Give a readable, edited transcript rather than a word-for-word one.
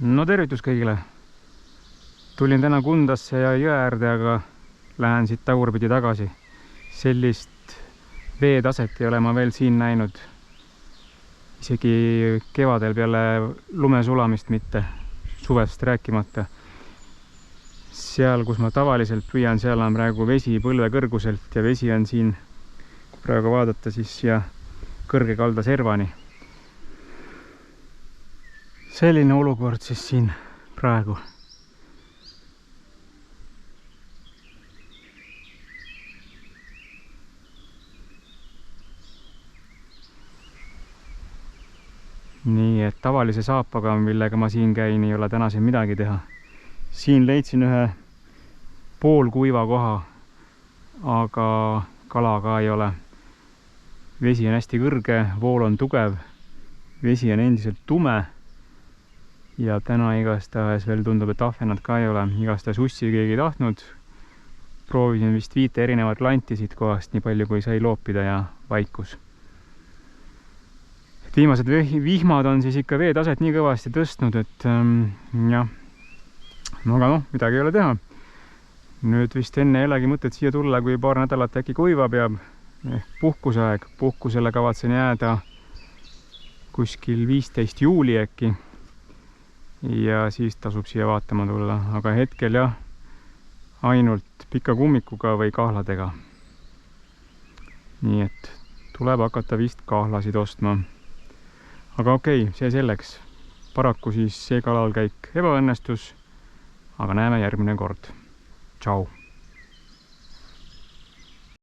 No tervitus kõigile! Tulin täna Kundasse ja jõe äärde, aga lähen siit tagurpidi tagasi. Sellist veetaset ei ole ma veel siin näinud. Isegi kevadel peale lumesulamist mitte, suvest rääkimata. Seal, kus ma tavaliselt püüan, seal on praegu vesi põlve kõrguselt ja vesi on siin, kui praegu vaadata, siis siia kõrge kalda servani. Selline olukord siis siin praegu. Nii et tavalise saapaga, millega ma siin käin, ei ole täna siin midagi teha. Siin leidsin ühe poolkuiva koha, aga kala ka ei ole. Vesi on hästi kõrge, vool on tugev, vesi on endiselt tume. Ja täna igastahes veel tundub, et ahvenad ka ei ole. Igastahes ussi keegi ei tahtnud. Proovisin vist 5 erinevat lanti siit kohast, nii palju kui sai loopida ja vaikus. Viimased vihmad on siis ikka veetaset nii kõvasti tõstnud, et jah. Aga midagi ei ole teha. Nüüd vist enne ei olegi mõtet siia tulla, kui paar nädalat äkki kuiva peab. Puhkuseaeg. Puhkusele kavatsen jääda kuskil 15 juuli äkki. Ja siis tasub siia vaatama tulla. Aga hetkel jah, ainult pika kummikuga või kahladega. Nii et tuleb hakata vist kahlasid ostma. Aga okei, see selleks. Paraku siis see kalalkäik ebaõnnestus, aga näeme järgmine kord. Tšau!